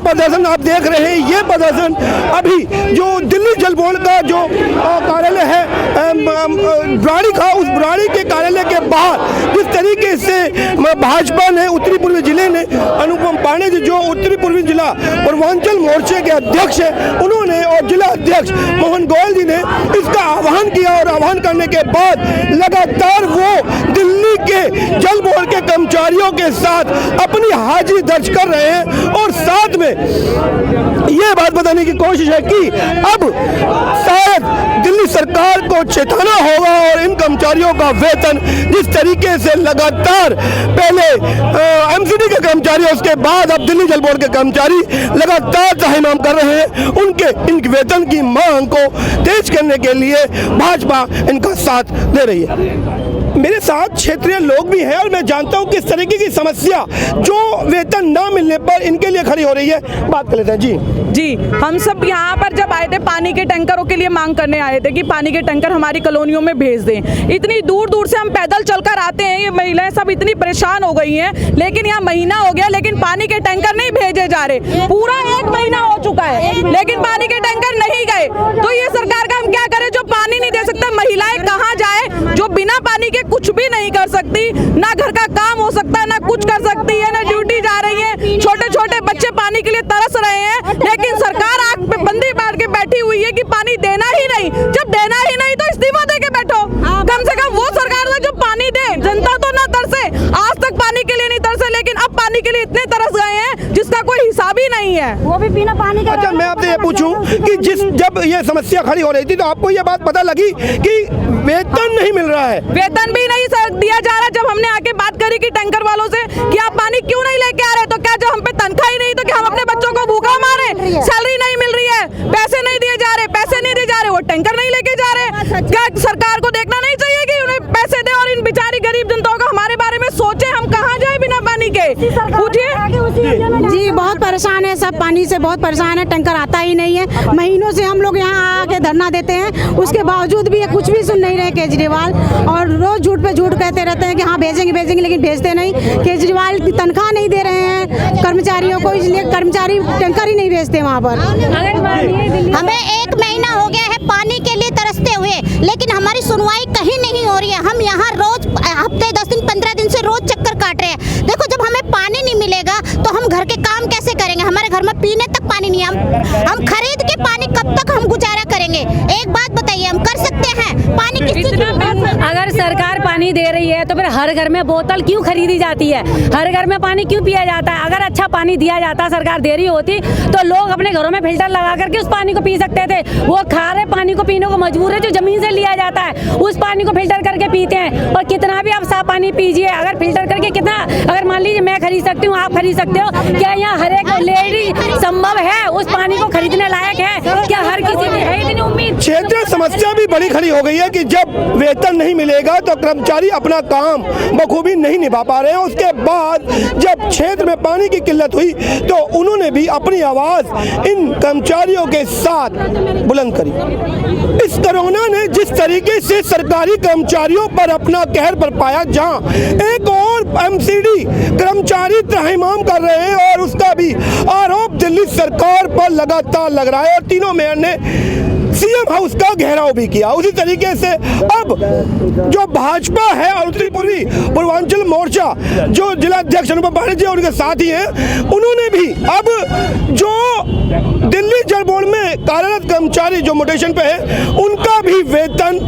प्रदर्शन आप देख रहे हैं, ये प्रदर्शन अभी जो दिल्ली जल बोर्ड का जो कार्यालय है बुराड़ी का, उस बुराड़ी के कार्यालय के बाहर जिस तरीके से भाजपा ने उत्तरी पूर्वी जिले ने अनुपम पांडे जी जो उत्तरी पूर्वी जिला पूर्वांचल मोर्चे के अध्यक्ष है, उन्होंने और जिला अध्यक्ष मोहन गोयल जी ने इसका आह्वान किया और आह्वान करने के बाद लगातार वो दिल्ली के जल बोर्ड के कर्मचारियों के साथ अपनी हाजिरी दर्ज कर रहे हैं और साथ में ये बात बताने की कोशिश है कि अब शायद दिल्ली सरकार को चेताना होगा और इन कर्मचारियों का वेतन जिस तरीके से लगातार पहले एमसीडी के कर्मचारी, उसके बाद अब दिल्ली जल बोर्ड के कर्मचारी लगातार त्राहिमाम कर रहे हैं, उनके इन वेतन की मांग को तेज करने के लिए भाजपा इनका साथ दे रही है। मेरे साथ क्षेत्रीय लोग भी हैं और मैं जानता हूं किस तरीके की समस्या जो वेतन न मिलने पर इनके लिए खड़ी हो रही है। बात कर लेते हैं। जी, हम सब यहाँ पर जब आए थे पानी के टैंकरों के लिए मांग करने आए थे कि पानी के टैंकर हमारी कॉलोनियों में भेज दें। इतनी दूर दूर से हम पैदल चलकर आते हैं, ये महिलाएं सब इतनी परेशान हो गई हैं, लेकिन यहाँ महीना हो गया लेकिन पानी के टैंकर नहीं भेजे जा रहे। पूरा 1 महीना हो चुका है लेकिन पानी के टैंकर नहीं गए। तो ये सरकार का हम क्या करें जो पानी नहीं दे सकता? महिलाएं कहाँ जाए जो बिना पानी के कुछ भी नहीं कर सकती, ना घर का काम हो सकता है, ना कुछ कर सकती है, ना ड्यूटी जा रही है। छोटे छोटे बच्चे पानी के लिए तरस रहे हैं लेकिन सरकार आग पे बंदी मार के बैठी हुई है कि पानी देना ही नहीं। जब देना ही नहीं तो इस्तीफा दे के बैठो। कम से कम वो सरकार है जो पानी दे, जनता तो ना तरसे। आज तक पानी के लिए नहीं तरसे लेकिन अब पानी के लिए इतने तरस गए हैं जिसका कोई हिसाब ही नहीं है, वो भी बिना पानी के। अच्छा, मैं आपसे ये पूछूं कि जब ये समस्या खड़ी हो रही थी तो आपको ये बात पता लगी कि वेतन नहीं मिल रहा है? वेतन भी नहीं दिया जा रहा। जब हमने आके बात करी कि टैंकर वालों से कि आप पानी क्यों नहीं लेके आ रहे, तो क्या जो हम पे तनख्वाह ही नहीं तो क्या हम अपने बच्चों को भूखा मारे? सैलरी नहीं मिल रही है, पैसे नहीं दिए जा रहे, पैसे नहीं दिए जा रहे, वो टैंकर नहीं लेके जा रहे। क्या सरकार को देखना नहीं चाहिए कि उन्हें पैसे दे और इन बेचारी गरीब जनताओं का हमारे बारे में सोचे? हम कहाँ जाए बिना पानी के? पूछिए जी, बहुत परेशान है सब, पानी से बहुत परेशान है। टैंकर आता ही नहीं है। महीनों से हम लोग यहाँ आके धरना देते हैं, उसके बावजूद भी ये कुछ भी सुन नहीं रहे केजरीवाल, और रोज झूठ पे झूठ कहते रहते हैं कि हाँ भेजेंगे भेजेंगे, लेकिन भेजते नहीं। केजरीवाल की तनख्वाह नहीं दे रहे हैं कर्मचारियों को, इसलिए कर्मचारी टैंकर ही नहीं भेजते वहाँ पर। हमें 1 महीना हो गया है पानी के लिए तरसते हुए, लेकिन हमारी सुनवाई कहीं नहीं हो रही है। हम यहाँ रोज हफ्ते 10 दिन 15 दिन से रोज चक्कर काट रहे हैं। देखो, जब हमें पानी नहीं मिलेगा तो हम घर के काम कैसे करेंगे? हमारे घर में पीने तक पानी नहीं है। हम खरीद के पानी कब तक हम गुजारा करेंगे? एक बात बताइए, हम कर सकते हैं? पानी अगर सरकार पानी दे रही है तो फिर हर घर में बोतल क्यों खरीदी जाती है? हर घर में पानी क्यों पिया जाता है? अगर अच्छा पानी दिया जाता, सरकार दे रही होती तो लोग अपने घरों में फिल्टर लगा करके उस पानी को पी सकते थे। वो खारे पानी को पीने को मजबूर है जो जमीन से लिया जाता है, उस पानी को फिल्टर करके पीते हैं। और कितना भी आप साफ पानी पीजिए, अगर फिल्टर करके कितना, अगर मान लीजिए मैं खरीद सकती हूँ, आप खरीद सकते हो, क्या यहाँ हर एक लेडी संभव है उस पानी को खरीदने लायक है? क्या हर किसी की है इतनी उम्मीद? क्षेत्रीय समस्या भी बड़ी खड़ी हो गई है कि जब वेतन नहीं मिलेगा तो कर्मचारी अपना काम बखूबी नहीं निभा पा रहे हैं। उसके बाद जब क्षेत्र में पानी की किल्लत हुई तो उन्होंने भी अपनी आवाज इन कर्मचारियों के साथ बुलंद करी। इस कोरोना ने जिस तरीके से सरकारी कर्मचारियों पर अपना कहर बरपाया, जहां एक और एमसीडी कर्मचारी त्राहिमाम कर रहे हैं और उसका भी आरोप दिल्ली सरकार पर लगातार लग रहा है और तीनों मेयर ने सीएम हाउस का घेराव भी किया। उसी तरीके से अब जो भाजपा है और उत्तरी पूर्वी पूर्वांचल मोर्चा जो जिला अध्यक्ष अनुपम पांडे जी उनके साथ ही हैं, उन्होंने भी अब जो दिल्ली जल बोर्ड में कार्यरत कर्मचारी जो मोटेशन पे है उनका भी वेतन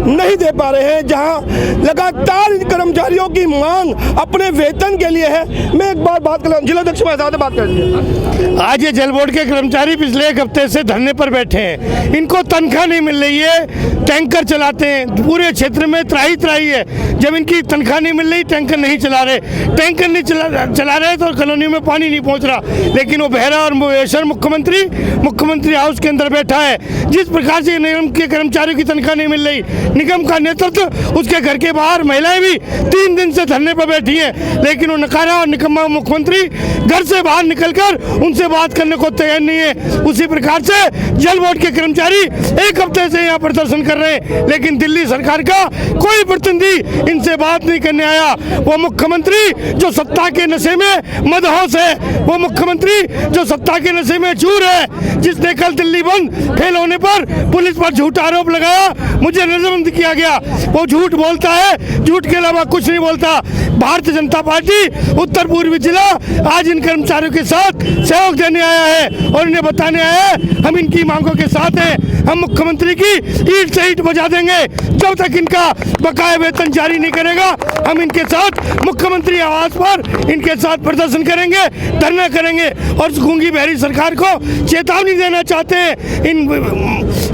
नहीं दे पा रहे हैं, जहां लगातार इन कर्मचारियों की मांग अपने वेतन के लिए है। मैं एक बार बात कर जिला अध्यक्ष साथ बात कर दी। आज ये जल बोर्ड के कर्मचारी पिछले 1 हफ्ते से धरने पर बैठे हैं, इनको तनख्वाह नहीं मिल रही है। टैंकर चलाते हैं, पूरे क्षेत्र में त्राही त्राही है। जब इनकी तनख्वाह नहीं मिल रही, टैंकर नहीं चला रहे, टैंकर नहीं चला रहे तो कॉलोनी में पानी नहीं पहुंच रहा। लेकिन वो बेहरा और मुयसर मुख्यमंत्री हाउस के अंदर बैठा है। जिस प्रकार से निगम के कर्मचारियों की तनख्वाह नहीं मिल रही, निगम का नेतृत्व, उसके घर के बाहर महिलाएं भी 3 दिन से धरने पर बैठी हैं, लेकिन वो नकारा और निकम्मा मुख्यमंत्री घर से बाहर निकलकर उनसे बात करने को तैयार नहीं है। उसी प्रकार से जल बोर्ड के कर्मचारी 1 हफ्ते से यहाँ प्रदर्शन कर रहे हैं, लेकिन दिल्ली सरकार का कोई प्रतिनिधि इनसे बात नहीं करने आया। वो मुख्यमंत्री जो सत्ता के नशे में मदहोश है, वो मुख्यमंत्री जो सत्ता के नशे में चूर है, जिसने कल दिल्ली बंद फेल होने पर पुलिस पर झूठा आरोप लगाया, मुझे नजरबंद किया गया, वो झूठ बोलता है, झूठ के अलावा कुछ नहीं बोलता। भारतीय जनता पार्टी उत्तर पूर्वी जिला आज इन कर्मचारियों के साथ सहयोग देने आया है और इन्हें बताने आया है हम इनकी मांगों के साथ हैं। हम मुख्यमंत्री की ईंट से ईंट बजा देंगे जब तक इनका बकाया वेतन जारी नहीं करेगा। हम इनके साथ मुख्यमंत्री आवास पर इनके साथ प्रदर्शन करेंगे, धरना करेंगे और गूंगी बहरी सरकार को चेतावनी देना चाहते हैं, इन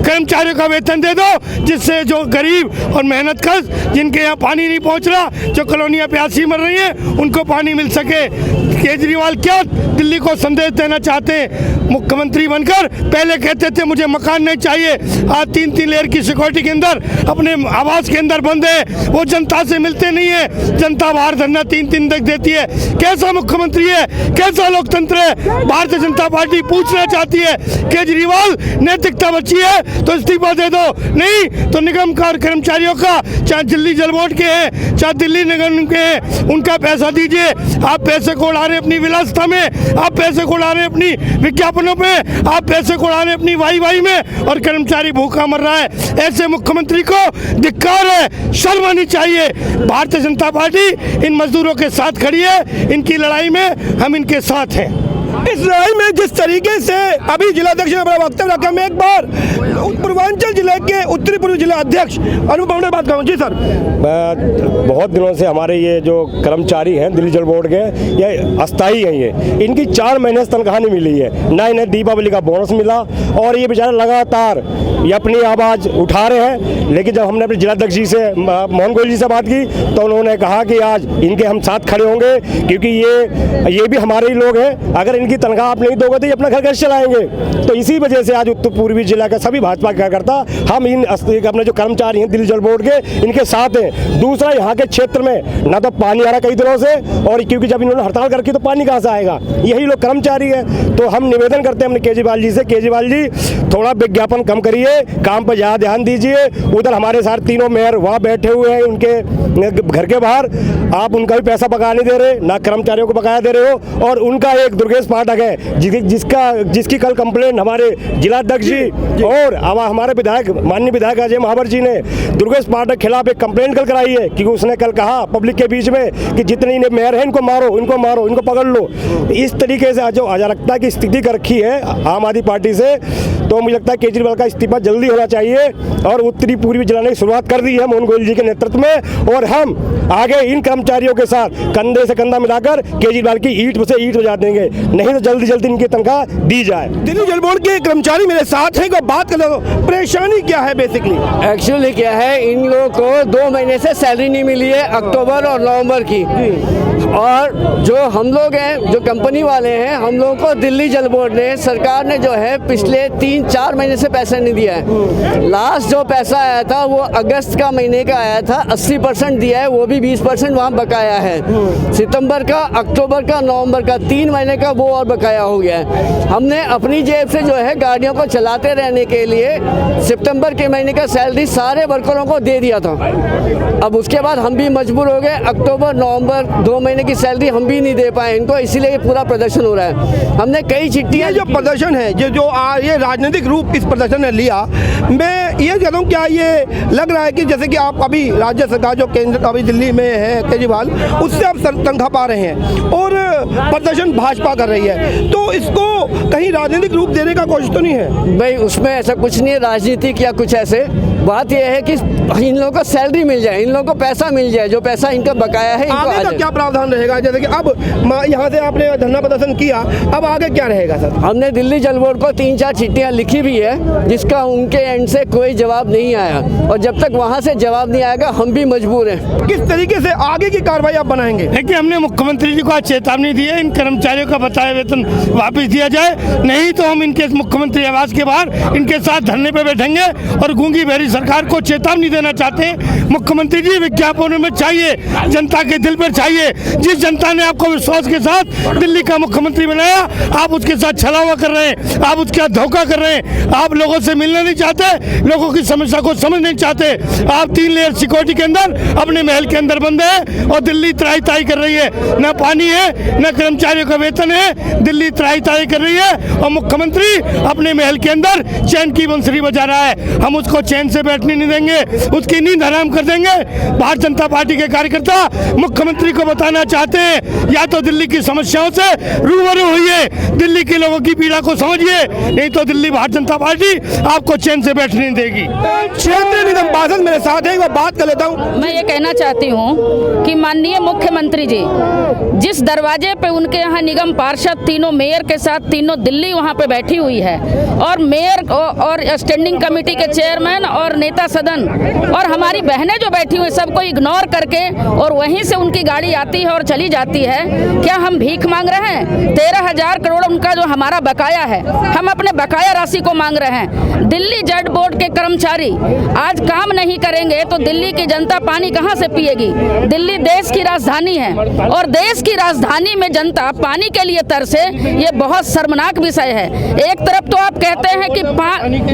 कर्मचारियों का वेतन दे दो, जिससे जो गरीब और मेहनतकश जिनके यहाँ पानी नहीं पहुँच रहा, जो कॉलोनियाँ प्यासी मर रही हैं, उनको पानी मिल सके। केजरीवाल क्या दिल्ली को संदेश देना चाहते हैं? मुख्यमंत्री बनकर पहले कहते थे मुझे मकान नहीं चाहिए, आज 3-3 लेयर की सिक्योरिटी के अंदर अपने आवास के अंदर बंद है, वो जनता से मिलते नहीं है, जनता बाहर धरना 3 दिन तक देती है। कैसा मुख्यमंत्री है, कैसा लोकतंत्र है? भारतीय जनता पार्टी पूछना चाहती है केजरीवाल नैतिकता बची है तो इस्तीफा दे दो, नहीं तो निगम का कर्मचारियों का, चाहे दिल्ली जल बोर्ड के हैं चाहे दिल्ली निगम के हैं, उनका पैसा दीजिए। आप पैसे को उड़ा रहे अपनी विलासिता में, आप पैसे को उड़ा रहे अपनी विज्ञापनों पे, आप पैसे को उड़ा रहे अपनी वाई में और कर्मचारी भूखा मर रहा है। ऐसे मुख्यमंत्री को धिक्कार है, शर्म आनी चाहिए। भारतीय जनता पार्टी इन मजदूरों के साथ खड़ी है, इनकी लड़ाई में हम इनके साथ हैं। इस लड़ाई में जिस तरीके से अभी जिलाध्यक्ष ने अपना वक्तव्य रखा, मैं एक बार पूर्वांचल जिले के उत्तरी पूर्वी जिला अध्यक्ष अनुपम ने बात करूँ। जी सर, बहुत दिनों से हमारे ये जो कर्मचारी हैं दिल्ली जल बोर्ड के, ये अस्थायी हैं, ये इनकी 4 महीने से तनख्वाह नहीं मिली है, ना इन्हें दीपावली का बोनस मिला और ये बेचारे लगातार ये अपनी आवाज़ उठा रहे हैं। लेकिन जब हमने अपने जिलाध्यक्ष जी से, मोहन गोयल जी से बात की, तो उन्होंने कहा कि आज इनके हम साथ खड़े होंगे, क्योंकि ये भी हमारे ही लोग हैं, अगर इनकी तनख्वाह आप नहीं दोगे तो ये अपना घर कैसे चलाएंगे। तो इसी वजह से आज उत्तर पूर्वी जिला का सभी भाजपा कार्यकर्ता हम इन अपने जो कर्मचारी हैं दिल्ली जल बोर्ड के, इनके साथ हैं। दूसरा, यहाँ के क्षेत्र में ना तो पानी आ रहा कई दिनों से, और क्योंकि जब इन्होंने हड़ताल कर रखी तो पानी कहाँ से आएगा, यही लोग कर्मचारी हैं। तो हम निवेदन करते हैं अपने केजरीवाल जी से, केजरीवाल जी थोड़ा विज्ञापन कम करिए, काम पर ज़्यादा ध्यान दीजिए। उधर हमारे साथ तीनों मेयर वहाँ बैठे हुए हैं उनके घर के बाहर, आप उनका भी पैसा बकाया नहीं दे रहे, ना कर्मचारियों को बकाया दे रहे हो। और उनका एक दुर्गेश पाठक है जिसकी कल कंप्लेंट हमारे जिलाध्यक्ष जी और हमारे विधायक माननीय विधायक अजय महावर जी ने दुर्गेश पाठक के खिलाफ एक कंप्लेंट कल कराई है, क्योंकि उसने कल कहा पब्लिक के बीच में कि जितने मेयर हैं इनको मारो, इनको पकड़ लो। इस तरीके से जो अराजकता की स्थिति कर रखी है आम आदमी पार्टी से, तो मुझे लगता है केजरीवाल का इस्तीफा जल्दी होना चाहिए। और उत्तरी पूर्वी जिला ने शुरुआत कर दी है मोहन गोयल जी के नेतृत्व में, और हम आगे इन कर्मचारियों के साथ कंधे से कंधा मिलाकर केजरीवाल की ईंट से ईंट बजा देंगे, नहीं तो जल्दी जल्दी इनकी तनख्वाह दी जाए। दिल्ली जल बोर्ड के कर्मचारी मेरे साथ हैं, बात कर लो, परेशानी क्या है बेसिकली? एक्चुअली क्या है, इन लोगों को 2 महीने से सैलरी नहीं मिली है, अक्टूबर और नवंबर की। और जो हम लोग हैं, जो कंपनी वाले हैं, हम लोगों को दिल्ली जल बोर्ड ने, सरकार ने जो है पिछले 3-4 महीने से पैसा नहीं दिया है। लास्ट जो पैसा आया था वो अगस्त का महीने का आया था, 80% दिया है, वो भी 20% वहाँ बकाया है। सितंबर का, अक्टूबर का, नवंबर का 3 महीने का वो और बकाया हो गया है। हमने अपनी जेब से जो है गाड़ियों को चलाते रहने के लिए सितंबर के महीने का सैलरी सारे वर्करों को दे दिया था। अब उसके बाद हम भी मजबूर हो गए, अक्टूबर नवंबर 2 महीने की सैलरी हम भी नहीं दे पाए इनको, इसीलिए ये पूरा प्रदर्शन हो रहा है। हमने कई चिट्ठियाँ, जो प्रदर्शन है, जो ये राजनीतिक रूप इस प्रदर्शन ने लिया, मैं ये कह रहा हूँ, क्या ये लग रहा है कि जैसे कि आप अभी राज्य सरकार जो केंद्र अभी दिल्ली में है केजरीवाल, उससे आप तनख्वाह पा रहे हैं और प्रदर्शन भाजपा कर रही है, तो इसको कहीं राजनीतिक रूप देने का कोशिश तो नहीं है? भाई उसमें ऐसा कुछ नहीं है राजनीतिक या कुछ ऐसे, बात यह है कि इन लोगों को सैलरी मिल जाए, इन लोगों को पैसा मिल जाए, जो पैसा इनका बकाया है इनको आगे का क्या प्रावधान रहेगा? जैसे कि अब यहाँ से आपने धरना प्रदर्शन किया, अब आगे क्या रहेगा सर? हमने दिल्ली जल बोर्ड को 3-4 चिट्ठियाँ लिखी भी है, जिसका उनके एंड से कोई जवाब नहीं आया, और जब तक वहाँ से जवाब नहीं आएगा हम भी मजबूर हैं। किस तरीके से आगे की कार्रवाई आप बनाएंगे? देखिए, हमने मुख्यमंत्री जी को आज चेतावनी दी है, इन कर्मचारियों का बकाया वेतन वापस दिया जाए, नहीं तो हम इनके मुख्यमंत्री आवास के बाहर इनके साथ धरने पर बैठेंगे और गूंगी बहरी सरकार को चेतावनी देना चाहते हैं, मुख्यमंत्री जी विज्ञापनों में चाहिए, जनता के दिल पर चाहिए। जिस जनता ने आपको विश्वास के साथ दिल्ली का मुख्यमंत्री बनाया, आप उसके साथ छलावा कर रहे हैं, आप उसके साथ धोखा कर रहे हैं। आप लोगों से मिलना नहीं चाहते, लोगों की समस्या को समझ नहीं चाहते। आप 3 लेयर सिक्योरिटी के अंदर अपने महल के अंदर बंद है और दिल्ली त्राही त्राही कर रही है। न पानी है, न कर्मचारियों का वेतन है, दिल्ली त्राही त्राही कर रही है और मुख्यमंत्री अपने महल के अंदर चैन की बंसुरी बजा रहा है। हम उसको चैन से बैठने नहीं देंगे, उसकी नींद हराम कर देंगे। भारतीय जनता पार्टी के कार्यकर्ता मुख्यमंत्री को बताना चाहते हैं, या तो दिल्ली की समस्याओं से रूबरू होइए, दिल्ली के लोगों की पीड़ा को समझिए, नहीं तो दिल्ली भारतीय जनता पार्टी आपको चैन से बैठने नहीं देगी। क्षेत्रीय निगम पार्षद मेरे साथ है, मैं बात कर लेता हूँ। मैं ये कहना चाहती हूँ कि माननीय मुख्यमंत्री जी, जिस दरवाजे पे उनके यहाँ निगम पार्षद तीनों मेयर के साथ तीनों दिल्ली वहाँ पे बैठी हुई है, और मेयर और स्टैंडिंग कमेटी के चेयरमैन और नेता सदन और हमारी बहनें जो बैठी हुई सबको इग्नोर करके और वहीं से उनकी गाड़ी आती है और चली जाती है। क्या हम भीख मांग रहे हैं? 13,000 करोड़ उनका जो हमारा बकाया है, हम अपने बकाया राशि को मांग रहे हैं। दिल्ली जल बोर्ड के कर्मचारी आज काम नहीं करेंगे तो दिल्ली की जनता पानी कहाँ से पिएगी? दिल्ली देश की राजधानी है और देश की राजधानी में जनता पानी के लिए तरसे, ये बहुत शर्मनाक विषय है। एक तरफ तो आप कहते हैं कि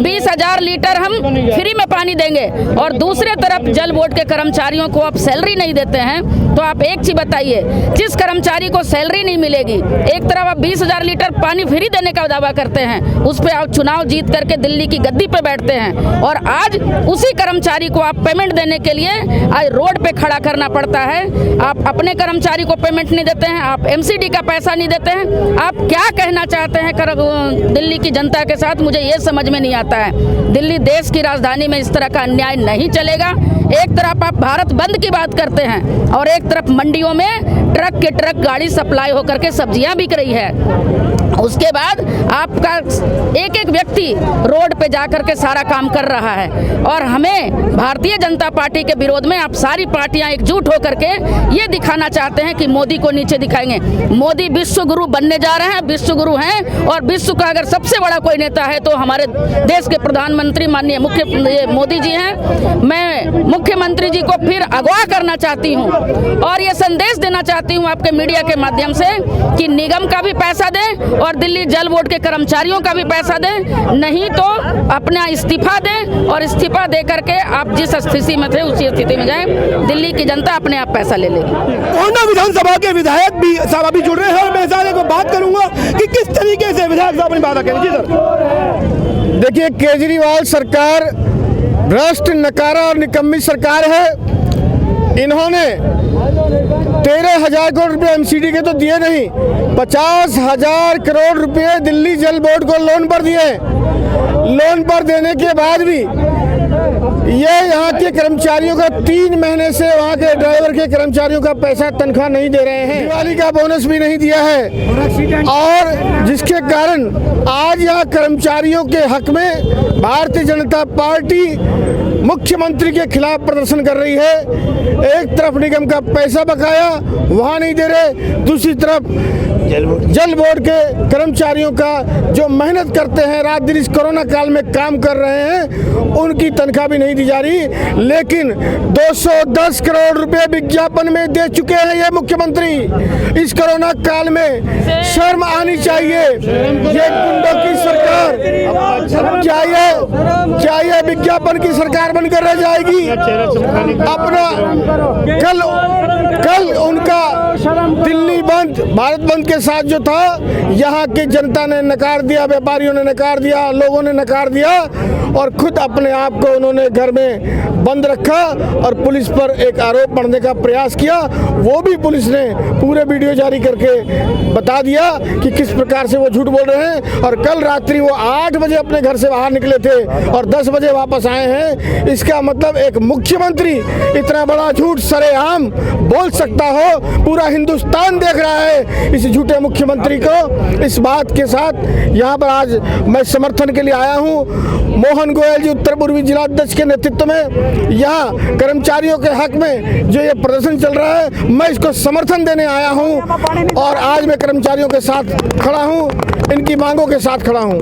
20,000 लीटर हम फ्री में पानी देंगे और दूसरे तरफ जल बोर्ड के कर्मचारियों को आप सैलरी नहीं देते हैं। तो आप एक चीज बताइए, जिस कर्मचारी को सैलरी नहीं मिलेगी, एक तरफ आप 20,000 लीटर पानी फ्री देने का दावा करते हैं, उस पर आप चुनाव जीत करके दिल्ली की गद्दी पे बैठते हैं और आज उसी कर्मचारी को आप पेमेंट देने के लिए आज रोड पे खड़ा करना पड़ता है। आप अपने कर्मचारी को पेमेंट नहीं देते हैं, आप एमसीडी का पैसा नहीं देते हैं। आप क्या कहना चाहते हैं दिल्ली की जनता के साथ, मुझे ये समझ में नहीं आता है। दिल्ली देश की राजधानी में इस तरह का अन्याय नहीं चलेगा। एक तरफ आप भारत बंद की बात करते हैं और एक तरफ मंडियों में ट्रक के ट्रक गाड़ी सप्लाई होकर के सब्जियां बिक रही है। उसके बाद आपका एक एक व्यक्ति रोड पे जाकर के सारा काम कर रहा है और हमें भारतीय जनता पार्टी के विरोध में आप सारी पार्टियां एकजुट होकर के ये दिखाना चाहते हैं कि मोदी को नीचे दिखाएंगे। मोदी विश्व गुरु बनने जा रहे हैं, विश्व गुरु हैं और विश्व का अगर सबसे बड़ा कोई नेता है तो हमारे देश के प्रधानमंत्री माननीय मोदी जी हैं। मैं मुख्यमंत्री जी को फिर अगवा करना चाहती हूँ और ये संदेश देना चाहती हूँ आपके मीडिया के माध्यम से कि निगम का भी पैसा दें और दिल्ली जल बोर्ड के कर्मचारियों का भी पैसा दें, नहीं तो अपना इस्तीफा दें और इस्तीफा दे करके आप जिस स्थिति में थे उसी स्थिति में जाएं। दिल्ली की जनता अपने आप पैसा ले लेगी। गोंडा विधानसभा के विधायक भी साहब अभी जुड़ रहे हैं और मैं सारे को बात करूंगा कि किस तरीके से विधायक साहब अपनी बात करें। जी सर। देखिए, केजरीवाल सरकार भ्रष्ट, नकारा और निकम्मी सरकार है। इन्होंने 13,000 करोड़ रुपए एमसीडी के तो दिए नहीं, 50,000 करोड़ रुपए दिल्ली जल बोर्ड को लोन पर दिए। लोन पर देने के बाद भी ये यहाँ के कर्मचारियों का 3 महीने से वहाँ के ड्राइवर के कर्मचारियों का पैसा तनख्वाह नहीं दे रहे हैं, दिवाली का बोनस भी नहीं दिया है और जिसके कारण आज यहाँ कर्मचारियों के हक में भारतीय जनता पार्टी मुख्यमंत्री के खिलाफ प्रदर्शन कर रही है। एक तरफ निगम का पैसा बकाया वहाँ नहीं दे रहे, दूसरी तरफ जल बोर्ड के कर्मचारियों का जो मेहनत करते हैं, रात दिन इस कोरोना काल में काम कर रहे हैं, उनकी तनख्वाह भी नहीं दी जा रही। लेकिन 210 करोड़ रुपए विज्ञापन में दे चुके हैं ये मुख्यमंत्री। इस कोरोना काल में शर्म आनी चाहिए। ये गुंडों की सरकार क्या ये विज्ञापन की सरकार बनकर रह जाएगी? अपना कल उनका दिल्ली बंद, भारत बंद के साथ जो था, यहाँ की जनता ने नकार दिया, व्यापारियों ने नकार दिया, लोगों ने नकार दिया और खुद अपने आप को उन्होंने घर में बंद रखा और पुलिस पर एक आरोप मढ़ने का प्रयास किया। वो भी पुलिस ने पूरे वीडियो जारी करके बता दिया कि किस प्रकार से वो झूठ बोल रहे हैं। और कल रात्रि वो 8 बजे अपने घर से बाहर निकले थे और 10 बजे वापस आए हैं। इसका मतलब एक मुख्यमंत्री इतना बड़ा झूठ सरेआम बोल सकता हो, पूरा हिंदुस्तान देख रहा है इस झूठे मुख्यमंत्री को। इस बात के साथ यहाँ पर आज मैं समर्थन के लिए आया हूँ। मोहन गोयल जी उत्तर पूर्वी जिलाध्यक्ष के नेतृत्व में यहाँ कर्मचारियों के हक में जो ये प्रदर्शन चल रहा है, मैं इसको समर्थन देने आया हूँ और आज मैं कर्मचारियों के साथ खड़ा हूँ, इनकी मांगों के साथ खड़ा हूँ।